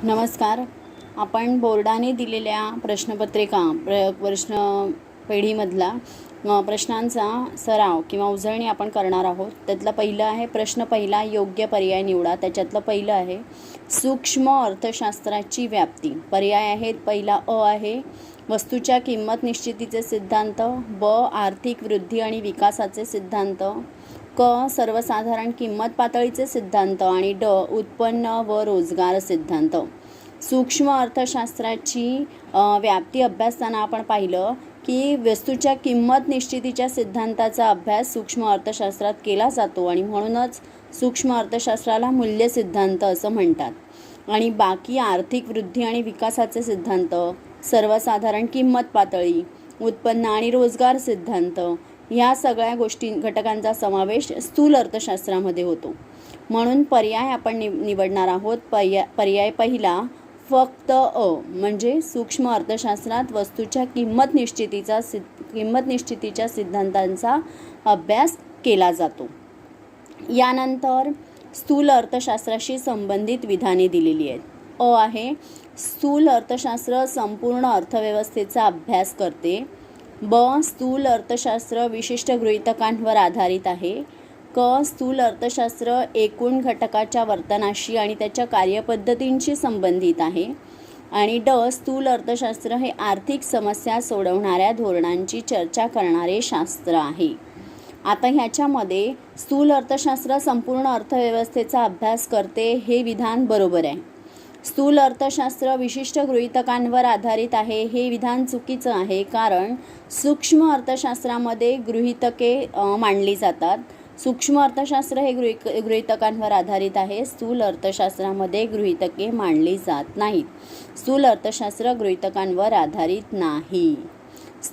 नमस्कार. आपण बोर्डाने दिलेल्या प्रश्नपेढीमधला प्रश्नांचा सराव किंवा उजळणी आपण करणार आहोत. त्यातलं पहिलं आहे प्रश्न पहिला, योग्य पर्याय निवडा. त्याच्यातलं पहिलं आहे सूक्ष्म अर्थशास्त्राची व्याप्ती. पर्याय आहेत, पहिला अ आहे वस्तूच्या किंमत निश्चितीचे सिद्धांत, ब आर्थिक वृद्धी आणि विकासाचे सिद्धांत, क सर्वसाधारण किंमत पातळीचे सिद्धांत आणि ड उत्पन्न व रोजगार सिद्धांत. सूक्ष्म अर्थशास्त्राची व्याप्ती अभ्यासताना आपण पाहिलं की वस्तूच्या किंमत निश्चितीच्या सिद्धांताचा अभ्यास सूक्ष्म अर्थशास्त्रात केला जातो आणि म्हणूनच सूक्ष्म अर्थशास्त्राला मूल्य सिद्धांत असं म्हणतात. आणि बाकी आर्थिक वृद्धी आणि विकासाचे सिद्धांत, सर्वसाधारण किंमत पातळी, उत्पन्न आणि रोजगार सिद्धांत ह्या सगळ्या घटकांचा समावेश स्थूल अर्थशास्त्रामध्ये होतो. म्हणून पर्याय आपण निवडणार आहोत. पर्याय पहिला फक्त अ म्हणजे सूक्ष्म अर्थशास्त्रात वस्तूच्या किंमत निश्चितीच्या सिद्धांतांचा अभ्यास केला जातो. यानंतर स्थूल अर्थशास्त्राशी संबंधित विधाने दिलेली आहेत. अ आहे स्थूल अर्थशास्त्र संपूर्ण अर्थव्यवस्थेचा अभ्यास करते. ब स्थूल अर्थशास्त्र विशिष्ट गृहीतकांवर आधारित आहे. क स्थूल अर्थशास्त्र एकूण घटकाच्या वर्तनाशी आणि त्याच्या कार्यपद्धतींशी संबंधित आहे. आणि ड स्थूल अर्थशास्त्र हे आर्थिक समस्या सोडवणाऱ्या धोरणांची चर्चा करणारे शास्त्र आहे. आता ह्याच्यामध्ये स्थूल अर्थशास्त्र संपूर्ण अर्थव्यवस्थेचा अभ्यास करते हे विधान बरोबर आहे. स्थूल अर्थशास्त्र विशिष्ट गृहीतकांवर आधारित आहे हे विधान चुकीचं आहे, कारण सूक्ष्म अर्थशास्त्रामध्ये गृहीतके मांडली जातात. सूक्ष्म अर्थशास्त्र हे गृहीतकांवर आधारित आहे. स्थूल अर्थशास्त्रामध्ये गृहीतके मांडली जात नाहीत. स्थूल अर्थशास्त्र गृहीतकांवर आधारित नाही.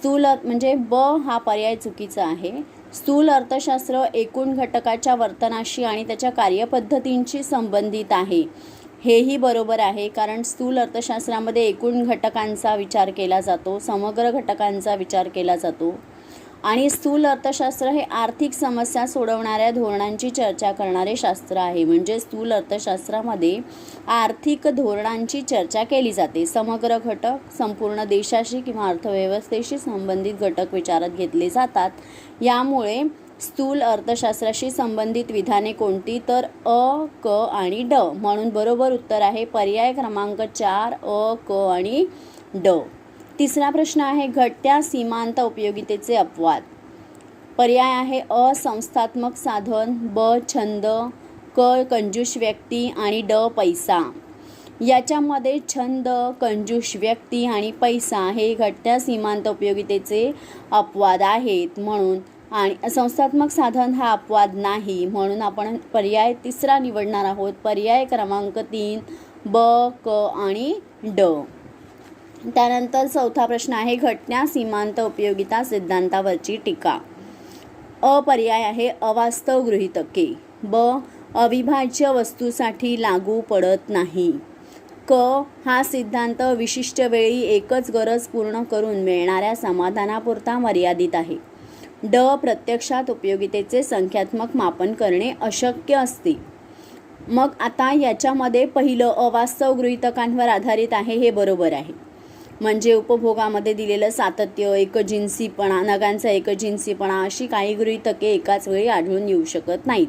म्हणजे ब हा पर्याय चुकीचा आहे. स्थूल अर्थशास्त्र एकूण घटकाच्या वर्तनाशी आणि त्याच्या कार्यपद्धतींशी संबंधित आहे हेही बरोबर आहे, कारण स्थूल अर्थशास्त्रामध्ये एकूण घटकांचा विचार केला जातो, समग्र घटकांचा विचार केला जातो. आणि स्थूल अर्थशास्त्र हे आर्थिक समस्या सोडवणाऱ्या धोरणांची चर्चा करणारे शास्त्र आहे. म्हणजे स्थूल अर्थशास्त्रामध्ये आर्थिक धोरणांची चर्चा केली जाते. समग्र घटक, संपूर्ण देशाशी किंवा अर्थव्यवस्थेशी संबंधित घटक विचारात घेतले जातात. यामुळे स्थूल अर्थशास्त्राशी संबंधित विधाने कोणती, तर अ, क आणि ड. म्हणून बरोबर उत्तर आहे पर्याय क्रमांक 4 अ, क आणि ड. तिसरा प्रश्न आहे घटत्या सीमांत उपयोगितेचे अपवाद. पर्याय आहे अ संस्थात्मक साधन, ब छंद, क कंजूष व्यक्ती आणि ड पैसा. याच्यामध्ये छंद, कंजूष व्यक्ती आणि पैसा हे घटत्या सीमांत उपयोगितेचे अपवाद आहेत. म्हणून आणि संस्थात्मक साधन हा अपवाद नाही, म्हणून आपण पर्याय तिसरा निवडणार आहोत. पर्याय क्रमांक 3 ब, क आणि ड. त्यानंतर चौथा प्रश्न आहे घटत्या सीमांत उपयोगिता सिद्धांतावरची टीका. अ पर्याय आहे अवास्तव गृहीतके. ब अविभाज्य वस्तूसाठी लागू पडत नाही. क हा सिद्धांत विशिष्ट वेळी एकच गरज पूर्ण करून मिळणाऱ्या समाधानापुरता मर्यादित आहे. ड प्रत्यक्षात उपयोगितेचे संख्यात्मक मापन करणे अशक्य असते. मग आता याच्यामध्ये पहिलं अवास्तव गृहीतकांवर आधारित आहे हे बरोबर आहे. म्हणजे उपभोगामध्ये दिलेलं सातत्य, एकजिन्सीपणा, नगांचा एकजिन्सीपणा अशी काही गृहीतके एकाच वेळी आढळून येऊ शकत नाहीत.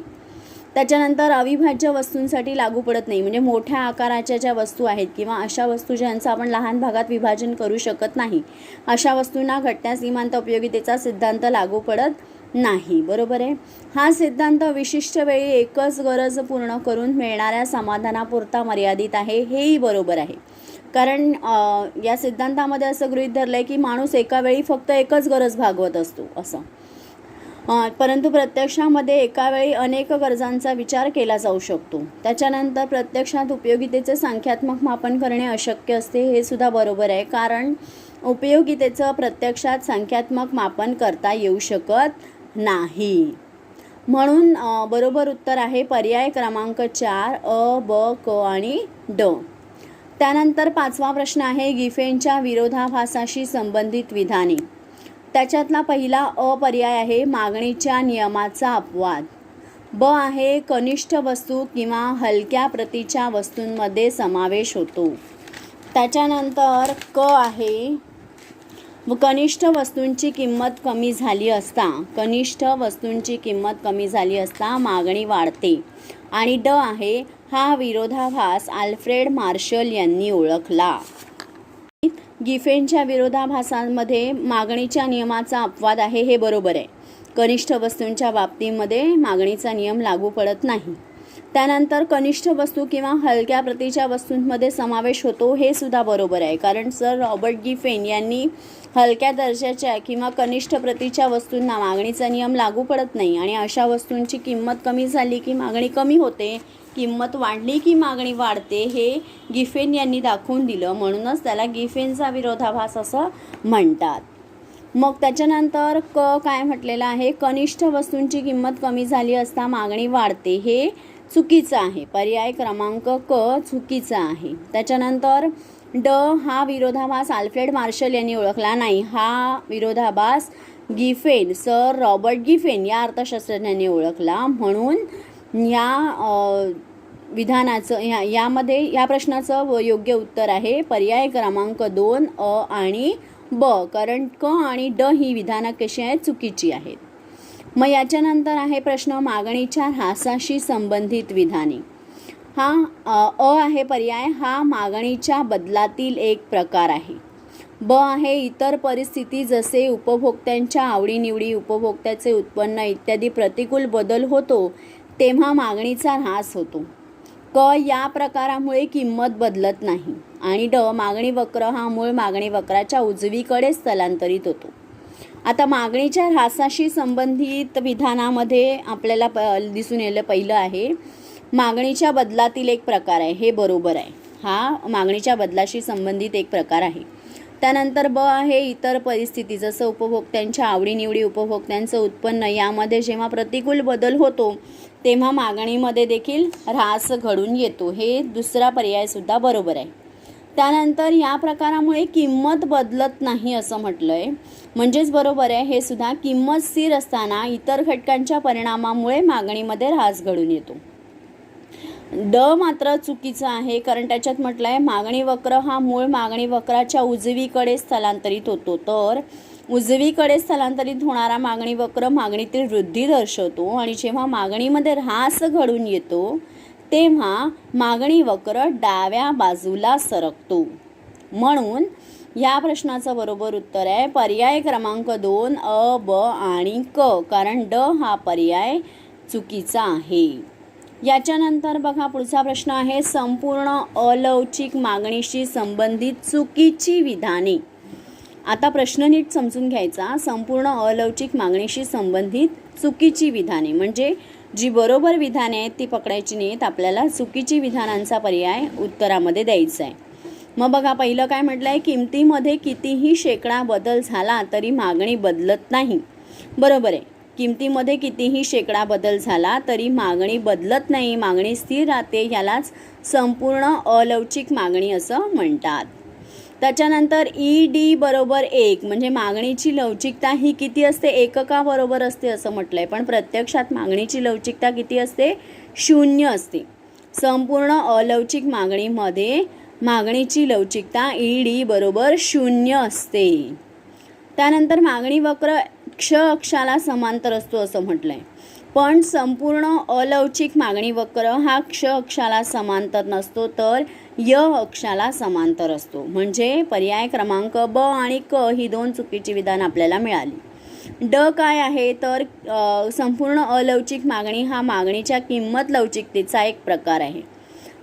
त्याच्यानंतर अविभाज्य वस्तूंसाठी लागू पडत नाही. म्हणजे मोठ्या आकाराच्या ज्या वस्तू आहेत किंवा अशा वस्तू ज्यांचं आपण लहान भागात विभाजन करू शकत नाही, अशा वस्तूंना घटत्या सीमांत उपयोगितेचा सिद्धांत लागू पडत नाही. बरोबर आहे. हा सिद्धांत विशिष्ट वेळी एकच गरज पूर्ण करून मिळणाऱ्या समाधानापुरता मर्यादित आहे हेही बरोबर आहे, कारण या सिद्धांतामध्ये असं गृहीत धरलं आहे की माणूस एका वेळी फक्त एकच गरज भागवत असतो असं. परंतु प्रत्यक्षामध्ये एका वेळी अनेक गरजांचा विचार केला जाऊ शकतो. त्याच्यानंतर प्रत्यक्षात उपयोगितेचे संख्यात्मक मापन करणे अशक्य असते हे सुद्धा बरोबर आहे, कारण उपयोगितेचं प्रत्यक्षात संख्यात्मक मापन करता येऊ शकत नाही. म्हणून बरोबर उत्तर आहे पर्याय क्रमांक 4 अ, ब, क आणि ड. त्यानंतर पाचवा प्रश्न आहे गिफेनच्या विरोधाभासाशी संबंधित विधाने. त्याच्यातला पहिला अ पर्याय आहे मागणीच्या नियमाचा अपवाद. ब आहे कनिष्ठ वस्तू किंवा हलक्या प्रतीच्या वस्तूंमध्ये समावेश होतो. त्याच्यानंतर क आहे कनिष्ठ वस्तूंची किंमत कमी झाली असता, कनिष्ठ वस्तूंची किंमत कमी झाली असता मागणी वाढते. आणि ड आहे हा विरोधाभास आल्फ्रेड मार्शल यांनी ओळखला. गिफेनच्या विरोधाभासांमध्ये मागणीच्या नियमाचा अपवाद आहे हे बरोबर आहे. कनिष्ठ वस्तूंच्या बाबतीमध्ये मागणीचा नियम लागू पडत नाही. त्यानंतर कनिष्ठ वस्तू किंवा हलक्या प्रतीच्या वस्तूंमध्ये समावेश होतो हे सुद्धा बरोबर आहे, कारण सर रॉबर्ट गिफेन यांनी हलक्या दर्जाच्या किंवा कनिष्ठ प्रतीच्या वस्तूंना मागणीचा नियम लागू पडत नाही आणि अशा वस्तूंची किंमत कमी झाली की मागणी कमी होते, किंमत वाढली की मागणी वाढते हे गिफेन यांनी दाखवून दिलं. म्हणूनच त्याला गिफेनचा विरोधाभास असं म्हणतात. मग त्याच्यानंतर क काय म्हटलेलं आहे, कनिष्ठ वस्तूंची किंमत कमी झाली असता मागणी वाढते हे चुकीचं आहे. पर्याय क्रमांक क चुकीचा आहे. त्याच्यानंतर ड हा विरोधाभास आल्फ्रेड मार्शल यांनी ओळखला नाही. हा विरोधाभास गिफेन, सर रॉबर्ट गिफेन या अर्थशास्त्रज्ञांनी ओळखला. म्हणून या विधानाचं यामध्ये या प्रश्नाचं योग्य उत्तर आहे पर्याय क्रमांक 2 अ आणि ब, कारण क आणि ड ही विधानं कशी आहेत, चुकीची आहेत. मग याच्यानंतर आहे प्रश्न मागणीच्या ऱ्हासाशी संबंधित विधाने. हा अ आहे पर्याय, हा मागणीच्या बदलातील एक प्रकार आहे. ब आहे इतर परिस्थिती जसे उपभोक्त्यांच्या आवडीनिवडी, उपभोक्त्याचे उत्पन्न इत्यादी प्रतिकूल बदल होतो तेव्हा मागणीचा ऱ्हास होतो. क या प्रकारामुळे किंमत बदलत नाही. आणि ड मागणी वक्र हा मूळ मागणी वक्राच्या उजवीकडे स्थलांतरित होतो. आता मागणीच्या ऱ्हासाशी संबंधित विधानामध्ये आपल्याला दिसून येलं पहिलं आहे मागणीच्या बदलातील एक प्रकार आहे हे बरोबर आहे. हा मागणीच्या बदलाशी संबंधित एक प्रकार आहे. त्यानंतर ब आहे इतर परिस्थिती जसं उपभोक्त्यांच्या आवडीनिवडी, उपभोक्त्यांचं उत्पन्न यामध्ये जेव्हा प्रतिकूल बदल होतो तेव्हा मागणीमध्ये देखील ऱ्हास घडून येतो. हे दुसरा पर्यायसुद्धा बरोबर आहे. त्यानंतर या प्रकारामुळे किंमत बदलत नाही असं म्हटलं आहे, म्हणजेच बरोबर आहे हे सुद्धा. किंमत स्थिर असताना इतर घटकांच्या परिणामामुळे मागणीमध्ये ऱ्हास घडून येतो. ड मात्र चुकीचं आहे, कारण त्याच्यात म्हटलं आहे मागणी वक्र हा मूळ मागणी वक्राच्या उजवीकडे स्थलांतरित होतो. तर उजवीकडे स्थलांतरित होणारा मागणी वक्र मागणीतील वृद्धी दर्शवतो आणि जेव्हा मागणीमध्ये ऱ्हास घडून येतो तेव्हा मागणी वक्र डाव्या बाजूला सरकतो. म्हणून या प्रश्नाचं बरोबर उत्तर आहे पर्याय क्रमांक 2 अ, ब आणि क, कारण ड हा पर्याय चुकीचा आहे. याच्यानंतर बघा पुढचा प्रश्न आहे संपूर्ण अलौकिक मागणीशी संबंधित चुकीची विधाने. आता प्रश्न नीट समजून घ्यायचा. संपूर्ण अलौकिक मागणीशी संबंधित चुकीची विधाने म्हणजे जी बरोबर विधाने आहेत ती पकडायची नाहीत, आपल्याला चुकीची विधानांचा पर्याय उत्तरामध्ये द्यायचा आहे. मग बघा पहिलं काय म्हटलं आहे, किमतीमध्ये कितीही शेकडा बदल झाला तरी मागणी बदलत नाही. बरोबर आहे, किमतीमध्ये कितीही शेकडा बदल झाला तरी मागणी बदलत नाही, मागणी स्थिर राहते. यालाच संपूर्ण अलौकिक मागणी असं म्हणतात. त्याच्यानंतर ई डी बरोबर 1 म्हणजे मागणीची लवचिकता ही किती असते, एककाबरोबर असते असं म्हटलं आहे, पण प्रत्यक्षात मागणीची लवचिकता किती असते, 0 असते. संपूर्ण अलौकिक मागणीमध्ये मागणीची लवचिकता ई डी बरोबर 0 असते. त्यानंतर मागणी वक्र क्ष अक्षाला समांतर असतो असं म्हटलं आहे, पण संपूर्ण अलौकिक मागणी वक्र हा क्ष अक्षाला समांतर नसतो तर य अक्षाला समांतर असतो. म्हणजे पर्याय क्रमांक ब आणि क ही 2 चुकीची विधान आपल्याला मिळाली. ड काय आहे तर संपूर्ण अलौकिक मागणी हा मागणीच्या किंमत लवचिकतेचा एक प्रकार आहे.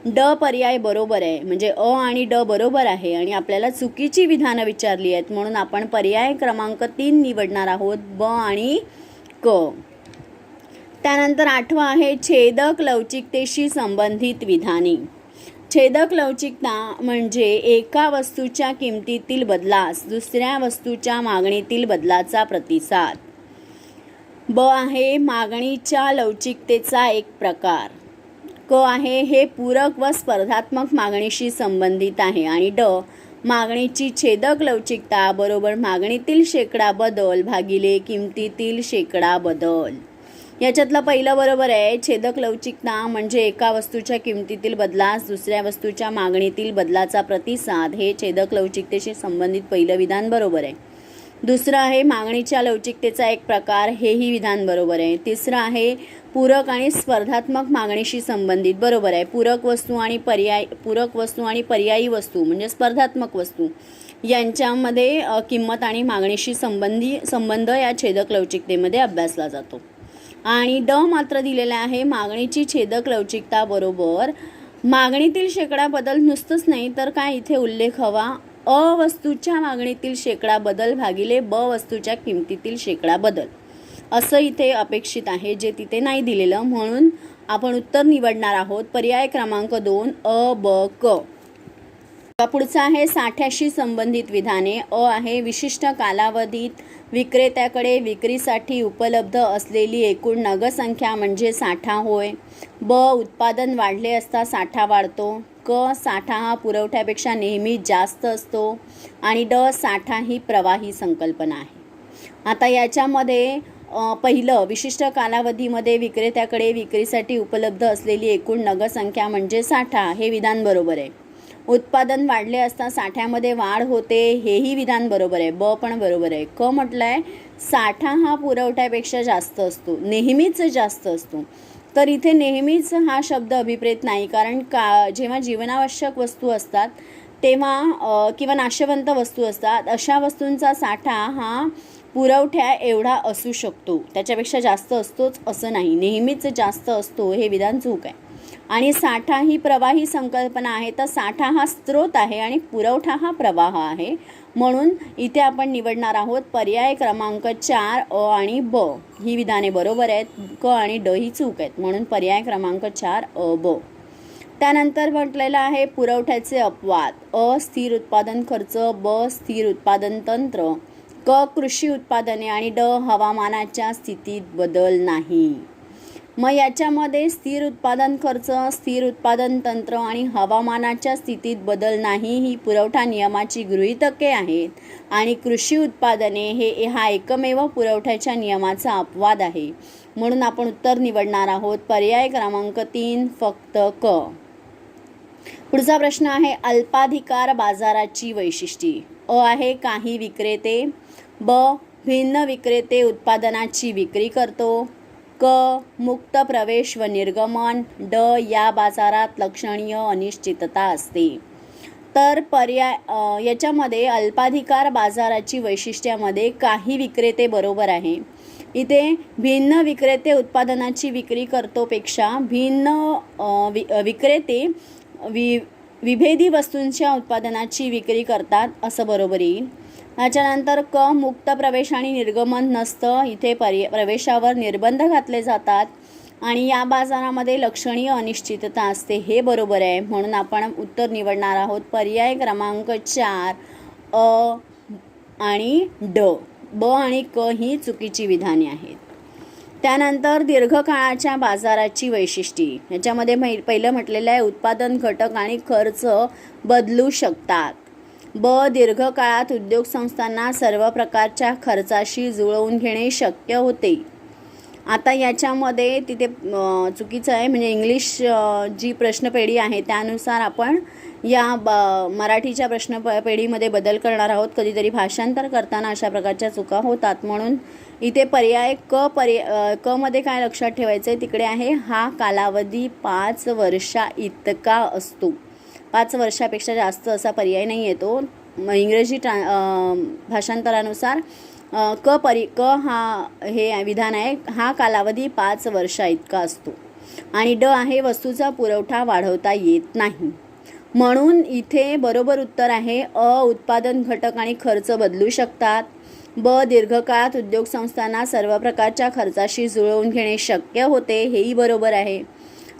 ड पर्याय बरोबर आहे, म्हणजे अ आणि ड बरोबर आहे आणि आपल्याला चुकीची विधानं विचारली आहेत म्हणून आपण पर्याय क्रमांक 3 निवडणार आहोत, ब आणि क. त्यानंतर 8वा आहे छेदक लवचिकतेशी संबंधित विधाने. छेदक लवचिकता म्हणजे एका वस्तूच्या किमतीतील बदलास दुसऱ्या वस्तूच्या मागणीतील बदलाचा प्रतिसाद. ब आहे मागणीच्या लवचिकतेचा एक प्रकार. क आहे हे पूरक व स्पर्धात्मक मागणीशी संबंधित आहे. आणि ड मागणीची छेदक लवचिकता बरोबर मागणीतील शेकडा बदल भागिले किमतीतील शेकडा बदल. याच्यातलं पहिलं बरोबर आहे. छेदक लवचिकता म्हणजे एका वस्तूच्या किमतीतील बदलास दुसऱ्या वस्तूच्या मागणीतील बदलाचा प्रतिसाद, हे छेदक लवचिकतेशी संबंधित पहिलं विधान बरोबर आहे. दुसरं आहे मागणीच्या लवचिकतेचा एक प्रकार, हेही विधान बरोबर आहे. तिसरं आहे पूरक आणि स्पर्धात्मक मागणीशी संबंधित, बरोबर आहे. पूरक वस्तू आणि पर्यायी वस्तू म्हणजे स्पर्धात्मक वस्तू यांच्यामध्ये किंमत आणि मागणीशी संबंध या छेदक लवचिकतेमध्ये अभ्यासला जातो. आणि ड मात्र दिलेला आहे मागणीची छेदक लवचिकता बरोबर मागणीतील शेकडा बदल नुसतंच नाही तर काय इथे उल्लेख हवा, अ वस्तूच्या मागणीतील शेकडा बदल भागिले ब वस्तूच्या किमतीतील शेकडा बदल, असं इथे अपेक्षित आहे जे तिथे नाही दिलेलं. म्हणून आपण उत्तर निवडणार आहोत पर्याय क्रमांक 2 अ ब क. पुढचा आहे साठ्याशी संबंधित विधाने. अ आहे विशिष्ट कालावधीत विक्रेत्याकडे विक्रीसाठी उपलब्ध असलेली एकूण नगसंख्या म्हणजे साठा होय. ब उत्पादन वाढले असता साठा वाढतो. क साठा हा पुरवठ्यापेक्षा नेहमी जास्त असतो. आणि ड साठा ही प्रवाही संकल्पना आहे. आता याच्यामध्ये पहिलं विशिष्ट कालावधीमध्ये विक्रेत्याकडे विक्रीसाठी उपलब्ध असलेली एकूण नगसंख्या म्हणजे साठा, हे विधान बरोबर आहे. उत्पादन वाढले असता साठ्यामध्ये वाढ होते, हेही विधान बरोबर आहे. ब पण बरोबर आहे. क म्हटलंय साठा हा पुरवठ्यापेक्षा जास्त असतो, नेहमीच जास्त असतो. तर इथे नेहमीच हा शब्द अभिप्रेत नाही, कारण जेव्हा जीवनावश्यक वस्तू असतात तेव्हा किंवा नाशवंत वस्तू असतात अशा वस्तूंचा साठा हा पुरवठ्या एवढा असू शकतो, त्याच्यापेक्षा जास्त असतोच असं नाही, नेहमीच जास्त असतो, हे विधान चूक आहे. आणि साठा ही प्रवाही संकल्पना आहे, तर साठा हा स्रोत आहे आणि पुरवठा हा प्रवाह आहे. म्हणून इथे आपण निवडणार आहोत पर्याय क्रमांक 4 अ आणि ब. ही विधाने बरोबर आहेत, क आणि ड ही चूक आहेत. म्हणून पर्याय क्रमांक 4 अ ब. त्यानंतर म्हटलेलं आहे पुरवठ्याचे अपवाद. अ स्थिर उत्पादन खर्च, ब स्थिर उत्पादन तंत्र, क कृषी उत्पादने आणि ड हवामानाच्या स्थितीत बदल नाही. मग याच्यामध्ये स्थिर उत्पादन खर्च, स्थिर उत्पादन तंत्र आणि हवामानाच्या स्थितीत बदल नाही ही पुरवठा नियमाची गृहीतके आहेत. आणि कृषी उत्पादने हा एकमेव पुरवठ्याच्या नियमाचा अपवाद आहे. म्हणून आपण उत्तर निवडणार आहोत पर्याय क्रमांक 3 फक्त क. पुढचा प्रश्न आहे अल्पाधिकार बाजाराची वैशिष्ट्ये. अ आहे काही विक्रेते, ब भिन्न विक्रेते उत्पादनाची विक्री करतो, क मुक्त प्रवेश व निर्गमन, ड या बाजारात लक्षणीय अनिश्चितता असते. तर याच्यामध्ये अल्पाधिकार बाजाराची वैशिष्ट्यामध्ये काही विक्रेते बरोबर आहे. इथे भिन्न विक्रेते उत्पादनाची विक्री करतो पेक्षा भिन्न विक्रेते विभेदी वस्तूंच्या उत्पादनाची विक्री करतात असं बरोबर येईल. त्याच्यानंतर क मुक्त प्रवेश आणि निर्गमन नसतं, इथे प्रवेशावर निर्बंध घातले जातात. आणि या बाजारामध्ये लक्षणीय अनिश्चितता असते, हे बरोबर आहे. म्हणून आपण उत्तर निवडणार आहोत पर्याय क्रमांक 4 अ आणि ड. ब आणि क ही चुकीची विधाने आहेत. त्यानंतर दीर्घकाळाच्या बाजाराची वैशिष्ट्ये. याच्यामध्ये पहिलं म्हटलेलं आहे उत्पादन घटक आणि खर्च बदलू शकतात. ब दीर्घकाळात उद्योग संस्थांना सर्व प्रकारच्या खर्चाशी जुळवून घेणे शक्य होते. आता याच्यामध्ये तिथे चुकीचं आहे, म्हणजे इंग्लिश जी प्रश्नपेढी आहे त्यानुसार आपण या मराठीच्या प्रश्नपेढीमध्ये बदल करणार आहोत. कधीतरी भाषांतर करताना अशा प्रकारच्या चुका होतात. म्हणून इथे पर्याय क मध्ये काय लक्षात ठेवायचं आहे, तिकडे आहे हा कालावधी 5 वर्षा इतका असतो. 5 वर्षापेक्षा जास्त असा पर्याय नाही येतो. इंग्रजी भाषांतरानुसार क हा हे विधान आहे, हा कालावधी 5 वर्षा इतका असतो. आणि ड आहे वस्तूचा पुरवठा वाढवता येत नाही. म्हणून इथे बरोबर उत्तर आहे अ उत्पादन घटक आणि खर्च बदलू शकतात, ब दीर्घकाळात उद्योग संस्थांना सर्व प्रकारच्या खर्चाशी जुळवून घेणे शक्य होते, हेही बरोबर आहे.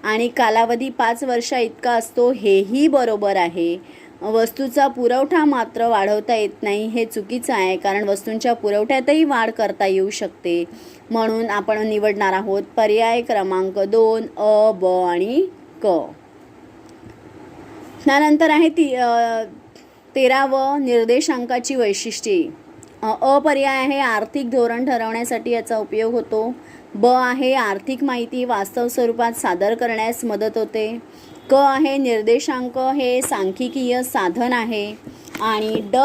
आणि कालावधी 5 वर्षा इतका असतो, हेही बरोबर आहे. वस्तूचा पुरवठा मात्र वाढवता येत नाही, हे चुकीचं आहे, कारण वस्तूंच्या पुरवठ्यातही वाढ करता येऊ शकते. म्हणून आपण निवडणार आहोत पर्याय क्रमांक 2 अ ब आणि क. त्यानंतर आहे 13वं निर्देशांकाची वैशिष्ट्ये. अ पर्याय आहे आर्थिक धोरण ठरवण्यासाठी याचा उपयोग होतो. ब आहे आर्थिक माहिती वास्तव स्वरूपात सादर करण्यास मदत होते. क आहे निर्देशांक हे सांख्यिकीय साधन आहे. आणि ड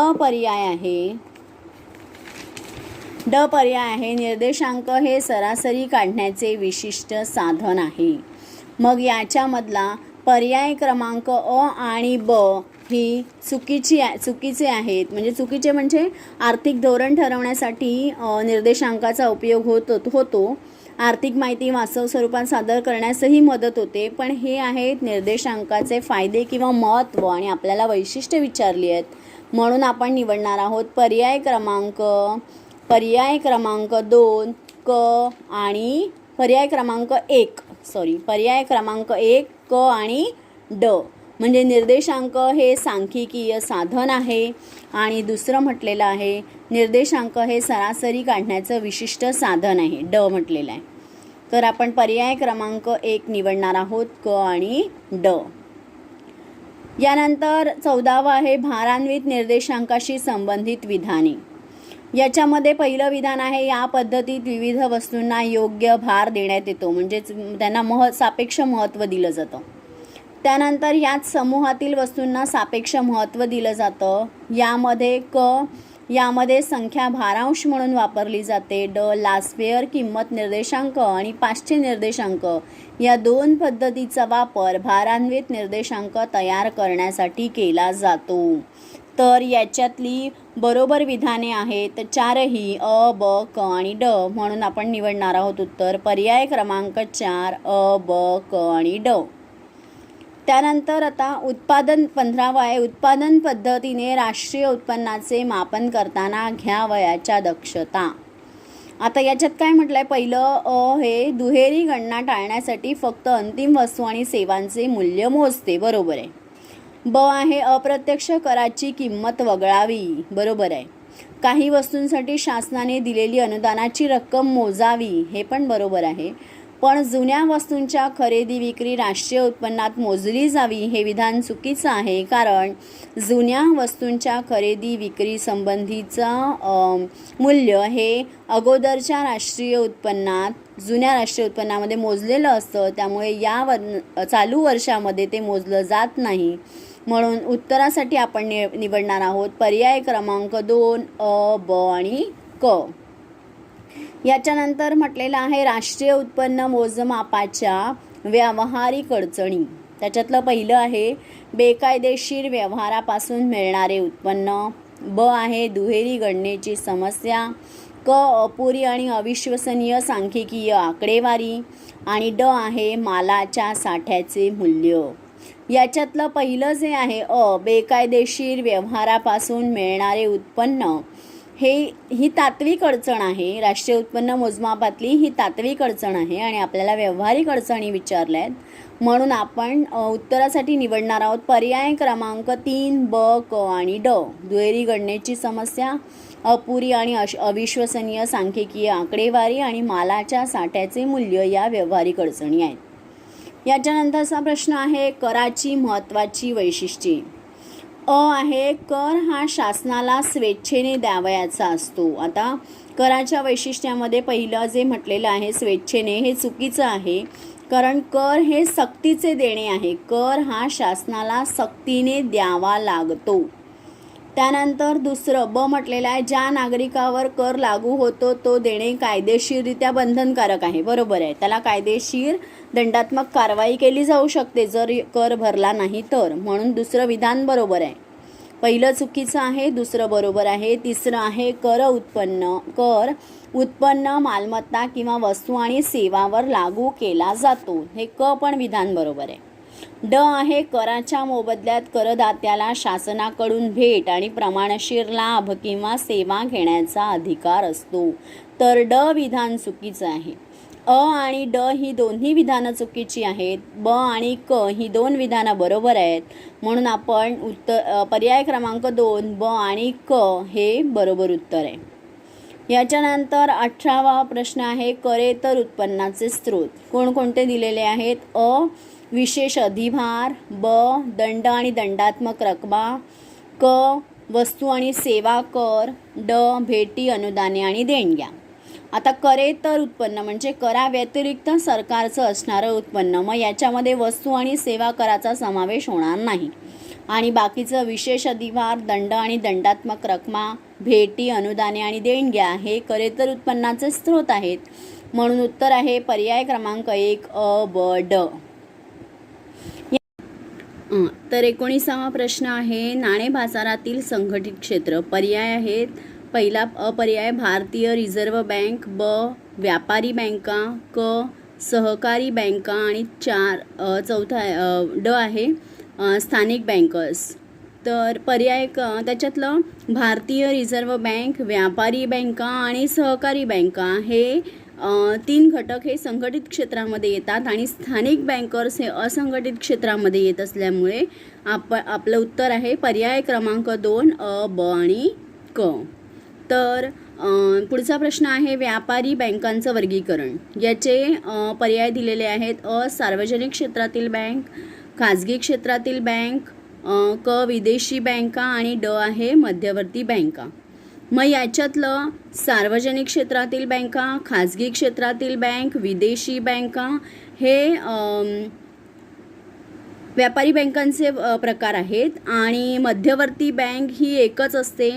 पर्याय आहे निर्देशांक हे सरासरी काढण्याचे विशिष्ट साधन आहे. मग याच्यामधला पर्याय क्रमांक अ आणि ब ही चुकीचे आहेत. म्हणजे चुकीचे म्हणजे आर्थिक धोरण ठरवण्यासाठी निर्देशांकाचा उपयोग होतो. आर्थिक माहिती वास्तव स्वरूपात सादर करण्यासही मदत होते. पण हे आहेत निर्देशांकाचे फायदे किंवा महत्त्व आणि आपल्याला वैशिष्ट्य विचारली आहेत, म्हणून आपण निवडणार आहोत पर्याय क्रमांक 2 क आणि पर्याय क्रमांक 1 क आणि ड. म्हणजे निर्देशांक हे सांख्यिकीय साधन आहे आणि दुसरं म्हटलेलं आहे निर्देशांक हे सरासरी काढण्याचं विशिष्ट साधन आहे, ड म्हटलेलं आहे. तर आपण पर्याय क्रमांक 1 निवडणार आहोत, क आणि ड. यानंतर 14वा आहे भारान्वित निर्देशांकाशी संबंधित विधाने. याच्यामध्ये पहिलं विधान आहे या पद्धतीत विविध वस्तूंना योग्य भार देण्यात येतो, म्हणजेच त्यांना सापेक्ष महत्त्व दिलं जातं. त्यानंतर याच समूहातील वस्तूंना सापेक्ष महत्त्व दिलं जातं. यामध्ये संख्या भारांश म्हणून वापरली जाते. ड लास्पेयर किंमत निर्देशांक आणि पाश्चे निर्देशांक या 2 पद्धतीचा वापर भारान्वित निर्देशांक तयार करण्यासाठी केला जातो. तर याच्यातली बरोबर विधाने आहेत 4ही अ, ब, क आणि ड. म्हणून आपण निवडणार आहोत उत्तर पर्याय क्रमांक 4 अ, ब, क आणि ड. त्यानंतर आता उत्पादन 15वा आहे उत्पादन पद्धतीने राष्ट्रीय उत्पन्नाचे मापन करताना घ्यावयाच्या दक्षता. आता याच्यात काय म्हटलं आहे, पहिलं अ हे दुहेरी गणना टाळण्यासाठी फक्त अंतिम वस्तू आणि सेवांचे मूल्य मोजते, बरोबर आहे. ब आहे अप्रत्यक्ष कराची किंमत वगळावी, बरोबर आहे. काही वस्तूंसाठी शासनाने दिलेली अनुदानाची रक्कम मोजावी, हे पण बरोबर आहे. पण जुन्या वस्तूंच्या खरेदी विक्री राष्ट्रीय उत्पन्नात मोजली जावी हे विधान चुकीचं आहे, कारण जुन्या वस्तूंच्या खरेदी विक्री संबंधीचं मूल्य हे अगोदरच्या जुन्या राष्ट्रीय उत्पन्नामध्ये मोजलेलं असतं. त्यामुळे चालू वर्षामध्ये ते मोजलं जात नाही. म्हणून उत्तरासाठी आपण निवडणार आहोत पर्याय क्रमांक 2 अ, ब आणि क. याच्यानंतर म्हटलेलं आहे राष्ट्रीय उत्पन्न मोजमापाच्या व्यावहारिक अडचणी. त्याच्यातलं पहिलं आहे बेकायदेशीर व्यवहारापासून मिळणारे उत्पन्न. ब आहे दुहेरी गणनेची समस्या. क अपुरी आणि अविश्वसनीय सांख्यिकीय आकडेवारी. आणि ड आहे मालाच्या साठ्याचे मूल्य. याच्यातलं पहिलं जे आहे अ बेकायदेशीर व्यवहारापासून मिळणारे उत्पन्न ही तात्विक अडचण आहे. राष्ट्रीय उत्पन्न मोजमापातली ही तात्विक अडचण आहे आणि आपल्याला व्यावहारिक अडचणी विचारल्या आहेत, म्हणून आपण उत्तरासाठी निवडणार आहोत पर्याय क्रमांक 3 ब, क आणि ड. दुहेरी गणनेची समस्या, अपुरी आणि अविश्वसनीय सांख्यिकीय आकडेवारी आणि मालाच्या साठ्याचे मूल्य या व्यावहारिक अडचणी आहेत. याच्यानंतरचा प्रश्न आहे कराची महत्त्वाची वैशिष्ट्ये. अ आहे कर हा शासनाला स्वेच्छेने द्यावयाचा असतो. आता कराच्या वैशिष्ट्यामध्ये पहिलं जे म्हटलेलं आहे स्वेच्छेने, हे चुकीचं आहे, कारण कर हे सक्तीचे देणे आहे. कर हा शासनाला सक्तीने द्यावा लागतो. त्यानंतर दुसरं ब म्हटलेलं आहे ज्या नागरिकावर कर लागू होतो तो देणे कायदेशीररित्या बंधनकारक आहे, बरोबर आहे. त्याला कायदेशीर दंडात्मक कारवाई केली जाऊ शकते जर कर भरला नाही तर, म्हणून दुसरं विधान बरोबर आहे. पहिलं चुकीचं आहे, दुसरं बरोबर आहे. तिसरं आहे कर उत्पन्न मालमत्ता किंवा वस्तू आणि सेवावर लागू केला जातो, हे क पण विधान बरोबर आहे. ड आहे कराच्या मोबदल्यात करदात्याला शासनाकडून भेट आणि प्रमाणशीर लाभ किंवा सेवा घेण्याचा अधिकार असतो, तर ड विधान चुकीचं आहे. अ आणि ड ही दोन्ही विधानं चुकीची आहेत. ब आणि क ही 2 विधानं बरोबर आहेत, म्हणून आपण पर्याय क्रमांक 2 ब आणि क हे बरोबर उत्तर आहे. याच्यानंतर 18वा प्रश्न आहे करेतर उत्पन्नाचे स्रोत कोणकोणते दिलेले आहेत. अ विशेष अधिभार. ब दंड आणि दंडात्मक रकबा. क वस्तू आणि सेवा कर, ड भेटी, अनुदाने आणि देणग्या. आता करेतर उत्पन्न म्हणजे कराव्यतिरिक्त सरकारचं असणारं उत्पन्न, मग याच्यामध्ये वस्तू आणि सेवा कराचा समावेश होणार नाही. आणि बाकीचं विशेष अधिभार, दंड आणि दंडात्मक रकमा, भेटी, अनुदाने आणि देणग्या हे करेतर उत्पन्नाचे स्रोत आहेत. म्हणून उत्तर आहे पर्याय क्रमांक 1 अ, ब, ड. तर 19वा प्रश्न आहे नाणे बाजारातील संघटित क्षेत्र. पर्याय आहेत पहिला पर्याय भारतीय रिझर्व्ह बँक, ब व्यापारी बँका, क सहकारी बँका आणि चौथा ड आहे स्थानिक बँकर्स. तर पर्याय त्याच्यातलं भारतीय रिझर्व्ह बँक, व्यापारी बँका आणि सहकारी बँका हे 3 घटक हे संघटित क्षेत्रामध्ये येतात आणि स्थानिक बँकर्स हे असंघटित क्षेत्रामध्ये येत असल्यामुळे आपलं उत्तर आहे पर्याय क्रमांक 2 अ, ब आणि क. तर पुढचा प्रश्न आहे व्यापारी बँकांचं वर्गीकरण. याचे पर्याय दिलेले आहेत अ सार्वजनिक क्षेत्रातील बँक, खाजगी क्षेत्रातील बँक, क विदेशी बँका आणि ड आहे मध्यवर्ती बँका. मग याच्यातलं सार्वजनिक क्षेत्रातील बँका, खाजगी क्षेत्रातील बँक, विदेशी बँका हे व्यापारी बँकांचे प्रकार आहेत आणि मध्यवर्ती बँक ही एकच असते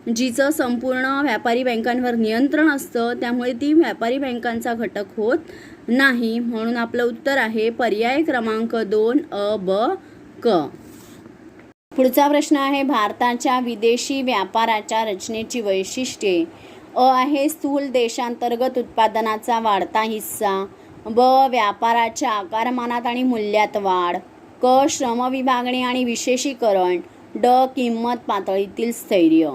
जिचं संपूर्ण व्यापारी बँकांवर नियंत्रण असतं, त्यामुळे ती व्यापारी बँकांचा घटक होत नाही. म्हणून आपलं उत्तर आहे पर्याय क्रमांक 2 अ, ब, क. पुढचा प्रश्न आहे भारताच्या विदेशी व्यापाराच्या रचनेची वैशिष्ट्ये. अ आहे स्थूल देशांतर्गत उत्पादनाचा वाढता हिस्सा, ब व्यापाराच्या आकारमानात आणि मूल्यात वाढ, क श्रम विभागणी आणि विशेषीकरण, ड किंमत पातळीतील स्थैर्य.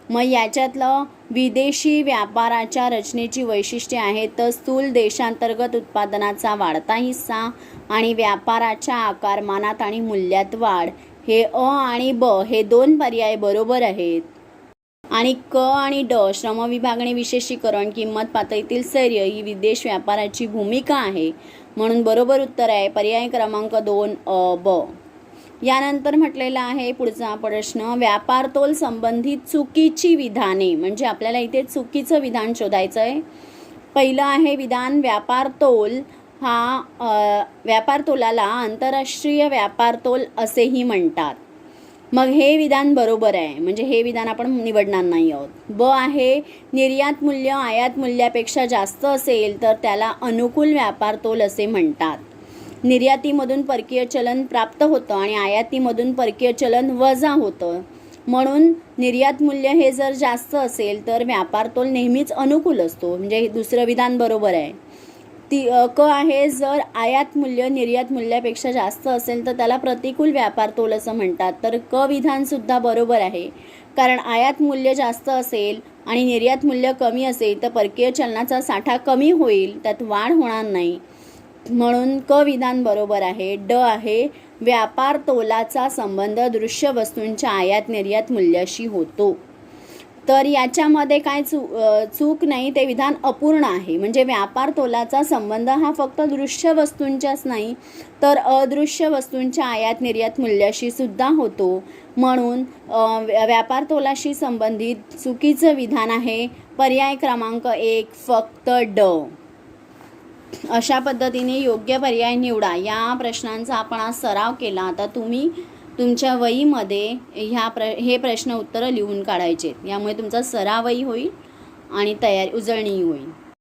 मग याच्यातलं विदेशी व्यापाराच्या रचनेची वैशिष्ट्ये आहेत तर स्थूल देशांतर्गत उत्पादनाचा वाढता हिस्सा आणि व्यापाराच्या आकारमानात आणि मूल्यात वाढ हे अ आणि ब हे 2 पर्याय बरोबर आहेत. आणि क आणि ड श्रम विभागणी, विशेषीकरण, किंमत पातळीतील स्थैर्य ही विदेश व्यापाराची भूमिका आहे. म्हणून बरोबर उत्तर आहे पर्याय क्रमांक 2 अ, ब. यानंतर म्हटलेलं आहे पुढचा प्रश्न व्यापारतोल संबंधित चुकीची विधाने. म्हणजे आपल्याला इथे चुकीचं विधान शोधायचं आहे. पहिलं आहे विधान व्यापारतोल हा व्यापारतोलाला आंतरराष्ट्रीय व्यापारतोल असेही म्हणतात. मग हे विधान बरोबर आहे, म्हणजे हे विधान आपण निवडणार नाही आहोत. ब आहे निर्यात मूल्य आयात मूल्यापेक्षा जास्त असेल तर त्याला अनुकूल व्यापारतोल असे म्हणतात. निर्यातीमधून परकीय चलन प्राप्त होतं आणि आयातीमधून परकीय चलन वजा होतं, म्हणून निर्यात मूल्य हे जर जास्त असेल तर व्यापारतोल नेहमीच अनुकूल असतो. म्हणजे दुसरं विधान बरोबर आहे. क आहे जर आयात मूल्य निर्यात मूल्यापेक्षा जास्त असेल तर त्याला प्रतिकूल व्यापारतोल असं म्हणतात. तर क विधानसुद्धा बरोबर आहे, कारण आयात मूल्य जास्त असेल आणि निर्यात मूल्य कमी असेल तर परकीय चलनाचा साठा कमी होईल, त्यात वाढ होणार नाही. म्हणून क विधान बरोबर आहे. ड आहे व्यापार तोलाचा संबंध दृश्य वस्तूंच्या आयात निर्यात मूल्याशी होतो. तर याच्यामध्ये काय चूक नाही, ते विधान अपूर्ण आहे. म्हणजे व्यापार तोलाचा संबंध हा फक्त दृश्य वस्तूंच्याच नाही तर अदृश्य वस्तूंच्या आयात निर्यात मूल्याशी सुद्धा होतो. म्हणून व्यापार तोलाशी संबंधित चुकीचं विधान आहे पर्याय क्रमांक 1 फक्त ड. अशा पद्धतीने योग्य पर्याय निवडा. या प्रश्नांचा आपण आज सराव केला. आता तुम्ही तुमच्या वहीमध्ये हे प्रश्न उत्तरं लिहून काढायचे. यामुळे तुमचा सरावही होईल आणि उजळणीही होईल.